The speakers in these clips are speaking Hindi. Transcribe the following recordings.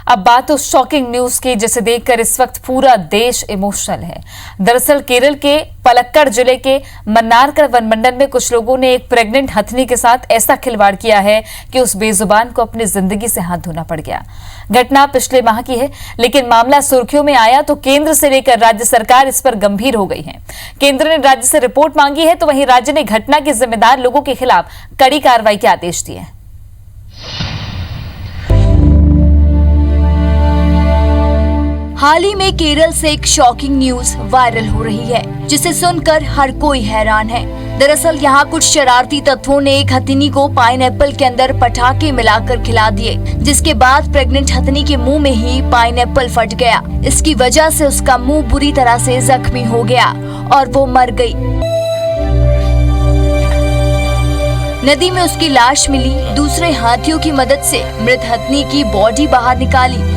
अब बात उस शॉकिंग न्यूज की जिसे देखकर इस वक्त पूरा देश इमोशनल है। दरअसल केरल के पलक्कड़ जिले के मन्नारकड़ वन मंडल में कुछ लोगों ने एक प्रेग्नेंट हथनी के साथ ऐसा खिलवाड़ किया है कि उस बेजुबान को अपनी जिंदगी से हाथ धोना पड़ गया। घटना पिछले माह की है, लेकिन मामला सुर्खियों में आया तो केंद्र से लेकर राज्य सरकार इस पर गंभीर हो गई है। केंद्र ने राज्य से रिपोर्ट मांगी है तो वहीं राज्य ने घटना के जिम्मेदार लोगों के खिलाफ कड़ी कार्रवाई के आदेश दिए हैं। हाल ही में केरल से एक शॉकिंग न्यूज वायरल हो रही है, जिसे सुनकर हर कोई हैरान है। दरअसल यहाँ कुछ शरारती तत्वों ने एक हथिनी को पाइनएप्पल के अंदर पटाखे मिलाकर खिला दिए, जिसके बाद प्रेग्नेंट हथिनी के मुंह में ही पाइनएप्पल फट गया। इसकी वजह से उसका मुंह बुरी तरह से जख्मी हो गया और वो मर गई। नदी में उसकी लाश मिली। दूसरे हाथियों की मदद से मृत हथिनी की बॉडी बाहर निकाली।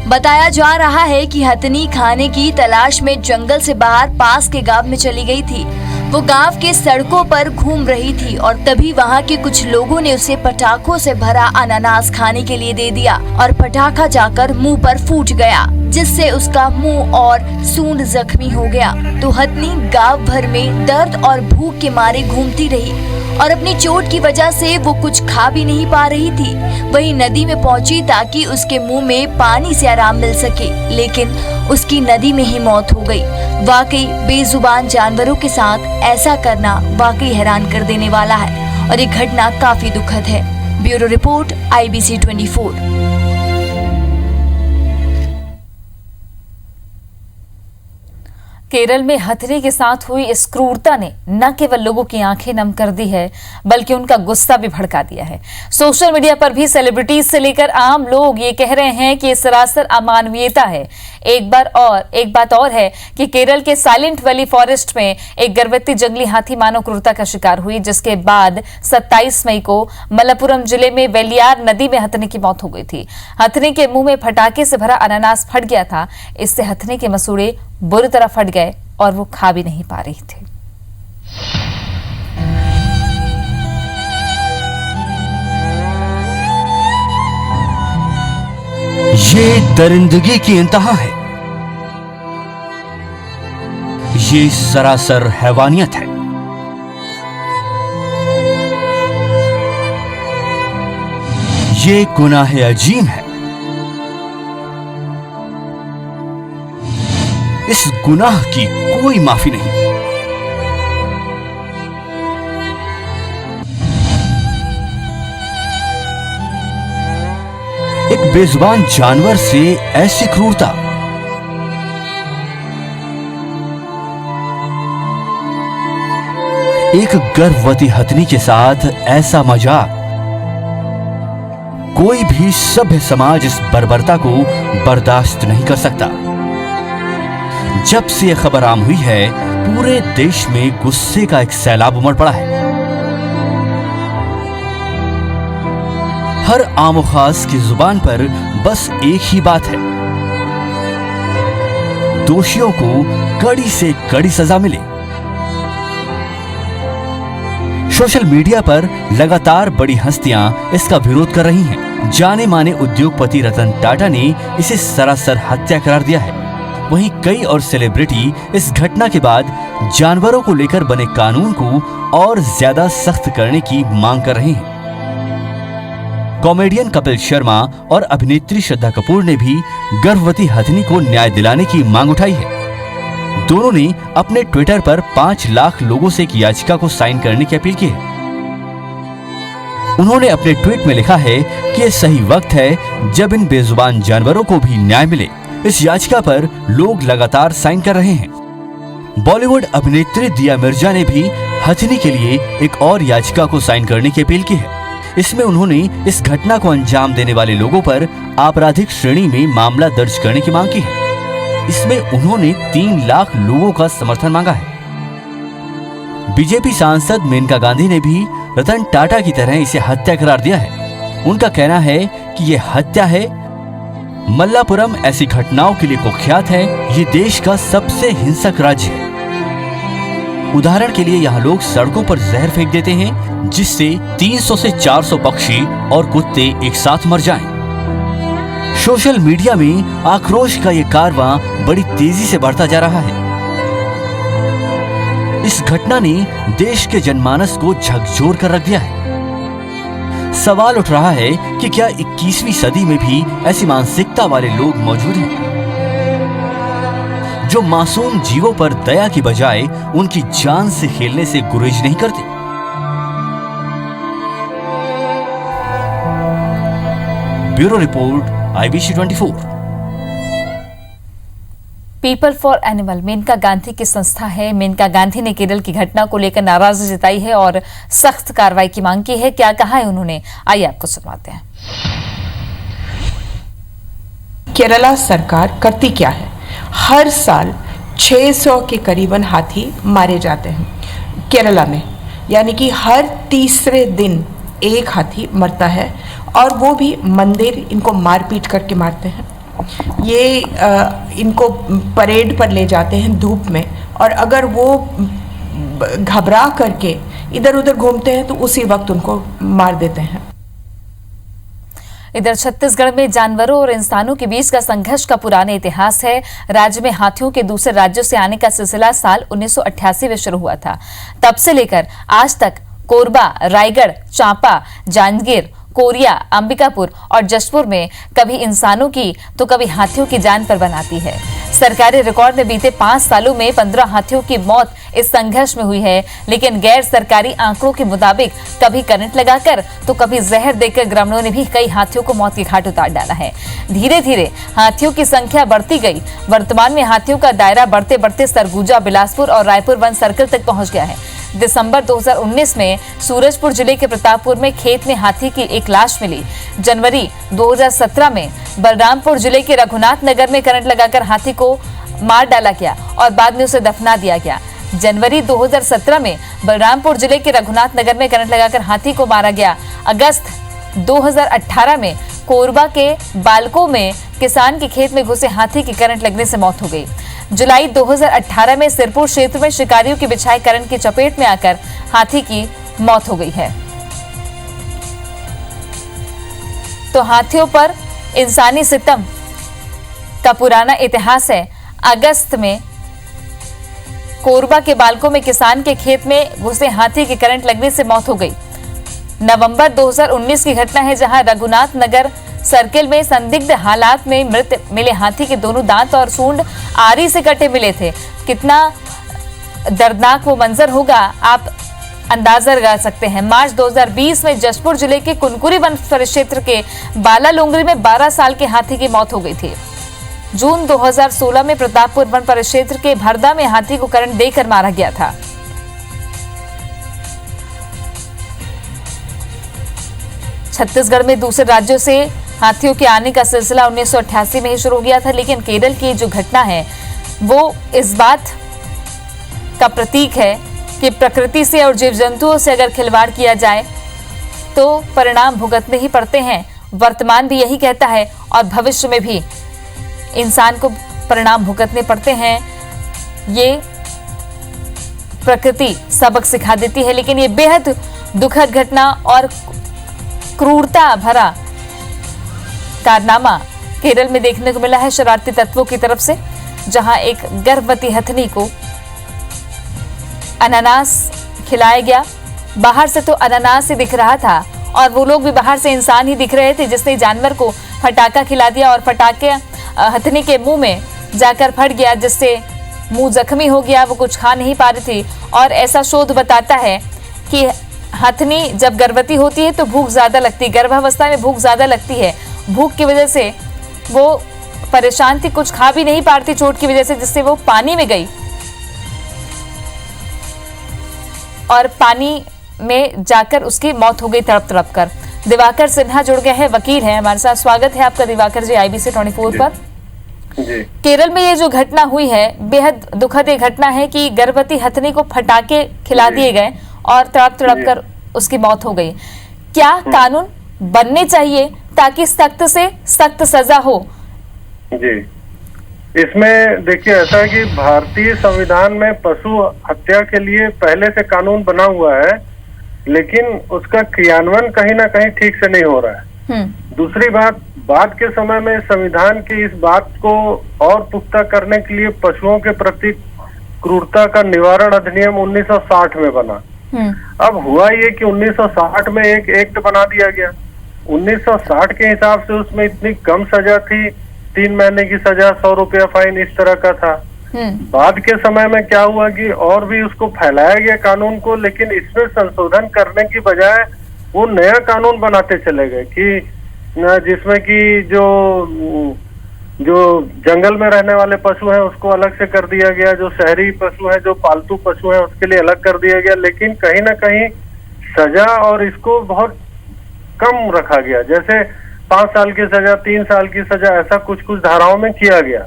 बताया जा रहा है कि हथिनी खाने की तलाश में जंगल से बाहर पास के गांव में चली गई थी। वो गांव के सड़कों पर घूम रही थी और तभी वहां के कुछ लोगों ने उसे पटाखों से भरा अनानास खाने के लिए दे दिया और पटाखा जाकर मुंह पर फूट गया, जिससे उसका मुंह और सूंड जख्मी हो गया। तो हथिनी गांव भर में दर्द और भूख के मारे घूमती रही और अपनी चोट की वजह से वो कुछ खा भी नहीं पा रही थी। वहीं नदी में पहुंची ताकि उसके मुंह में पानी से आराम मिल सके, लेकिन उसकी नदी में ही मौत हो गई। वाकई बेजुबान जानवरों के साथ ऐसा करना वाकई हैरान कर देने वाला है और ये घटना काफी दुखद है। Bureau report IBC 24। केरल में हथनी के साथ हुई इस क्रूरता ने न केवल लोगों की आंखें नम कर दी है, बल्कि उनका गुस्सा भी भड़का दिया है। सोशल मीडिया पर भी सेलिब्रिटीज से लेकर आम लोग ये कह रहे हैं कि ये सरासर अमानवीयता है। एक बात और है कि केरल के साइलेंट वैली फॉरेस्ट में एक गर्भवती जंगली हाथी मानव क्रूरता का शिकार हुई, जिसके बाद 27 मई को मलप्पुरम जिले में वेलियार नदी में हथनी की मौत हो गई थी। हथनी के मुंह में पटाखे से भरा अनानास फट गया था। इससे हथनी के मसूड़े बुरी तरह फट गए और वो खा भी नहीं पा रही थी। ये दरिंदगी की इंतहा है। ये सरासर हैवानियत है। ये गुनाह अजीम है। इस गुनाह की कोई माफी नहीं। एक बेजुबान जानवर से ऐसी क्रूरता, एक गर्भवती हथनी के साथ ऐसा मजाक, कोई भी सभ्य समाज इस बर्बरता को बर्दाश्त नहीं कर सकता। जब से यह खबर आम हुई है, पूरे देश में गुस्से का एक सैलाब उमड़ पड़ा है। हर आम खास की जुबान पर बस एक ही बात है, दोषियों को कड़ी से कड़ी सजा मिले। सोशल मीडिया पर लगातार बड़ी हस्तियां इसका विरोध कर रही हैं। जाने माने उद्योगपति रतन टाटा ने इसे सरासर हत्या करार दिया है। वहीं कई और सेलिब्रिटी इस घटना के बाद जानवरों को लेकर बने कानून को और ज्यादा सख्त करने की मांग कर रहे हैं। कॉमेडियन कपिल शर्मा और अभिनेत्री श्रद्धा कपूर ने भी गर्भवती हथनी को न्याय दिलाने की मांग उठाई है। दोनों ने अपने ट्विटर पर 5 लाख लोगों से एक याचिका को साइन करने की अपील की है। उन्होंने अपने ट्वीट में लिखा है कि यह सही वक्त है जब इन बेजुबान जानवरों को भी न्याय मिले। इस याचिका पर लोग लगातार साइन कर रहे हैं। बॉलीवुड अभिनेत्री दिया मिर्जा ने भी हथनी के लिए एक और याचिका को साइन करने की अपील की है। इसमें उन्होंने इस घटना को अंजाम देने वाले लोगों पर आपराधिक श्रेणी में मामला दर्ज करने की मांग की है। इसमें उन्होंने 3 लाख लोगों का समर्थन मांगा है। बीजेपी सांसद मेनका गांधी ने भी रतन टाटा की तरह इसे हत्या करार दिया है। उनका कहना है कि यह हत्या है। मल्लापुरम ऐसी घटनाओं के लिए कुख्यात है। ये देश का सबसे हिंसक राज्य है। उदाहरण के लिए यहाँ लोग सड़कों पर जहर फेंक देते हैं, जिससे 300 से 400 पक्षी और कुत्ते एक साथ मर जाएं। सोशल मीडिया में आक्रोश का ये कारवां बड़ी तेजी से बढ़ता जा रहा है। इस घटना ने देश के जनमानस को झकझोर कर रख दिया है। सवाल उठ रहा है कि क्या 21वीं सदी में भी ऐसी मानसिकता वाले लोग मौजूद हैं, जो मासूम जीवों पर दया की बजाय उनकी जान से खेलने से गुरेज नहीं करते। Bureau report, IBC 24। People for animal Maneka Gandhi की संस्था है। मेनका गांधी ने केरल की घटना को लेकर नाराजगी जताई है और सख्त कार्रवाई की मांग की है। क्या कहा है उन्होंने, आइए आपको सुनवाते हैं। केरला सरकार करती क्या है? हर साल 600 के करीबन हाथी मारे जाते हैं केरला में, यानी कि हर तीसरे दिन एक हाथी मरता है, और वो भी मंदिर इनको मारपीट करके मारते हैं। ये इनको परेड पर ले जाते हैं धूप में, और अगर वो घबरा करके इधर उधर घूमते हैं तो उसी वक्त उनको मार देते हैं। इधर छत्तीसगढ़ में जानवरों और इंसानों के बीच का संघर्ष का पुराना इतिहास है। राज्य में हाथियों के दूसरे राज्यों से आने का सिलसिला साल 1988 में शुरू हुआ था। तब से लेकर आज तक कोरबा, रायगढ़, चांपा, जांजगीर, कोरिया, अंबिकापुर और जशपुर में कभी इंसानों की तो कभी हाथियों की जान पर बनाती है। सरकारी रिकॉर्ड में बीते 5 सालों में 15 हाथियों की मौत इस संघर्ष में हुई है, लेकिन गैर सरकारी आंकड़ों के मुताबिक कभी करंट लगाकर तो कभी जहर देकर ग्रामीणों ने भी कई हाथियों को मौत के घाट उतार डाला है। धीरे धीरे हाथियों की संख्या बढ़ती गई। वर्तमान में हाथियों का दायरा बढ़ते बढ़ते सरगुजा, बिलासपुर और रायपुर वन सर्कल तक पहुंच गया है। दिसंबर 2019 में सूरजपुर जिले के प्रतापपुर में खेत में हाथी की एक लाश मिली। जनवरी 2017 में बलरामपुर जिले के रघुनाथ नगर में करंट लगाकर हाथी को मार डाला गया और बाद में उसे दफना दिया गया। जनवरी 2017 में बलरामपुर जिले के रघुनाथ नगर में करंट लगाकर हाथी को मारा गया। अगस्त 2018 में कोरबा के बालको में किसान के खेत में घुसे हाथी की करंट लगने से मौत हो गई। जुलाई 2018 में सिरपुर क्षेत्र में शिकारियों की बिछाई करंट की चपेट में आकर हाथी की मौत हो गई है। तो हाथियों पर इंसानी सितम का पुराना इतिहास है। अगस्त में कोरबा के बालकों में किसान के खेत में घुसे हाथी की करंट लगने से मौत हो गई। नवंबर 2019 की घटना है, जहां रघुनाथ नगर सर्किल में संदिग्ध हालात में मृत मिले हाथी के दोनों दांत और सूंड आरी से कटे मिले थे। कितना दर्दनाक वो मंजर होगा, आप अंदाजा लगा सकते हैं। मार्च 2020 में जशपुर जिले के कुनकुरी वन परिक्षेत्र के बाला लोंगरी में 12 साल के हाथी की मौत हो गई थी। जून 2016 में प्रतापपुर वन परिक्षेत्र के भरदा में हाथी को करंट देकर मारा गया था। छत्तीसगढ़ में दूसरे राज्यों से हाथियों के आने का सिलसिला 1988 में ही शुरू हो गया था, लेकिन केरल की जो घटना है वो इस बात का प्रतीक है कि प्रकृति से और जीव जंतुओं से अगर खिलवाड़ किया जाए तो परिणाम भुगतने ही पड़ते हैं। वर्तमान भी यही कहता है और भविष्य में भी इंसान को परिणाम भुगतने पड़ते हैं। ये प्रकृति सबक सिखा देती है, लेकिन ये बेहद दुखद घटना और क्रूरता भरा कारनामा केरल में देखने को मिला है शरारती तत्वों की तरफ से, जहां एक गर्भवती हथनी को अनानास खिलाया गया। बाहर से तो अनानास ही दिख रहा था और वो लोग भी बाहर से इंसान ही दिख रहे थे, जिसने जानवर को फटाका खिला दिया और फटाके हथनी के मुंह में जाकर फट गया, जिससे मुंह जख्मी हो गया। वो कुछ खा नहीं पा रही थी और ऐसा शोध बताता है कि हथनी जब गर्भवती होती है तो भूख ज्यादा लगती है, गर्भावस्था में भूख ज्यादा लगती है। भूख की वजह से वो परेशान थी, कुछ खा भी नहीं पा रही थी चोट की वजह से, जिससे वो पानी में गई और पानी में जाकर उसकी मौत हो गई तड़प तड़प कर। दिवाकर सिन्हा जुड़ गए हैं, वकील हैं हमारे साथ। स्वागत है आपका दिवाकर जी IBC 24 पर। जी। केरल में ये जो घटना हुई है बेहद दुखद ये घटना है कि गर्भवती हथनी को फटाके खिला दिए गए और तड़प तड़प कर उसकी मौत हो गई। क्या कानून बनने चाहिए ताकि सख्त से सख्त सजा हो? जी, इसमें देखिए ऐसा है कि भारतीय संविधान में पशु हत्या के लिए पहले से कानून बना हुआ है, लेकिन उसका क्रियान्वयन कहीं ना कहीं ठीक से नहीं हो रहा है। दूसरी बात, बाद के समय में संविधान की इस बात को और पुख्ता करने के लिए पशुओं के प्रति क्रूरता का निवारण अधिनियम 1960 में बना। अब हुआ ये कि 1960 में एक एक्ट बना दिया गया। 1960 के हिसाब से उसमें इतनी कम सजा थी, 3 महीने की सजा, 100 रुपया फाइन, इस तरह का था। बाद के समय में क्या हुआ कि और भी उसको फैलाया गया कानून को, लेकिन इसमें संशोधन करने की बजाय वो नया कानून बनाते चले गए कि जिसमें कि जो जंगल में रहने वाले पशु हैं उसको अलग से कर दिया गया, जो शहरी पशु हैं, जो पालतू पशु हैं, उसके लिए अलग कर दिया गया। लेकिन कहीं ना कहीं सजा और इसको बहुत कम रखा गया, जैसे 5 साल की सजा, 3 साल की सजा, ऐसा कुछ कुछ धाराओं में किया गया।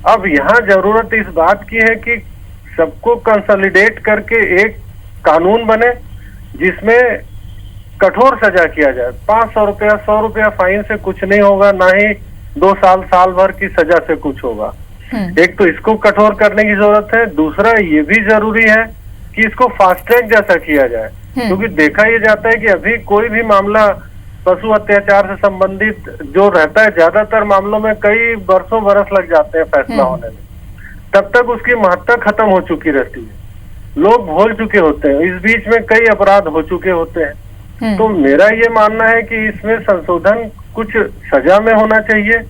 अब यहाँ जरूरत इस बात की है कि सबको कंसोलिडेट करके एक कानून बने जिसमें कठोर सजा किया जाए। 500 रुपया, 100 रुपया फाइन से कुछ नहीं होगा, ना ही 2 साल, साल भर की सजा से कुछ होगा। एक तो इसको कठोर करने की जरूरत है। दूसरा ये भी जरूरी है कि इसको फास्ट ट्रैक जैसा किया जाए, क्योंकि देखा ये जाता है कि अभी कोई भी मामला पशु अत्याचार से संबंधित जो रहता है, ज्यादातर मामलों में कई बरसों बरस लग जाते हैं फैसला होने में। तब तक उसकी महत्ता खत्म हो चुकी रहती है, लोग भूल चुके होते हैं, इस बीच में कई अपराध हो चुके होते हैं। तो मेरा ये मानना है कि इसमें संशोधन कुछ सजा में होना चाहिए,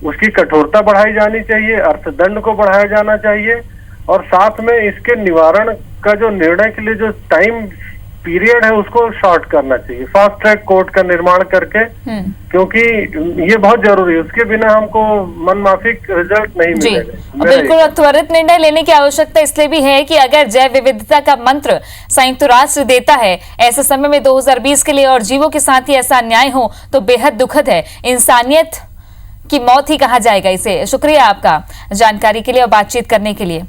उसकी कठोरता बढ़ाई जानी चाहिए, अर्थदंड को बढ़ाया जाना चाहिए, और साथ में इसके निवारण का जो निर्णय के लिए जो टाइम पीरियड है उसको शॉर्ट करना चाहिए, फास्ट ट्रैक कोर्ट का निर्माण करके, क्योंकि ये बहुत जरूरी है। उसके बिना हमको मनमाफिक रिजल्ट नहीं मिलेगा। बिल्कुल, त्वरित निर्णय लेने की आवश्यकता इसलिए भी है कि अगर जैव विविधता का मंत्र संयुक्त राष्ट्र देता है, ऐसे समय में 2020 के लिए और जीवों के साथ ही ऐसा अन्याय हो तो बेहद दुखद है। इंसानियत की मौत ही कहा जाएगा इसे। शुक्रिया आपका जानकारी के लिए और बातचीत करने के लिए।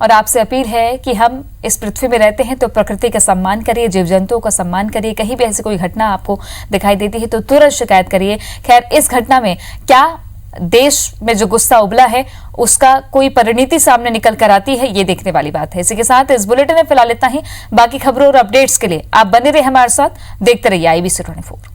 और आपसे अपील है कि हम इस पृथ्वी में रहते हैं तो प्रकृति का सम्मान करिए, जीव जंतुओं का सम्मान करिए। कहीं भी ऐसी कोई घटना आपको दिखाई देती है तो तुरंत शिकायत करिए। खैर, इस घटना में क्या देश में जो गुस्सा उबला है उसका कोई परिणति सामने निकल कर आती है, ये देखने वाली बात है। इसी के साथ इस बुलेटिन में फिलहाल इतना ही। बाकी खबरों और अपडेट्स के लिए आप बने रहे हमारे साथ, देखते रहिए IBC 24।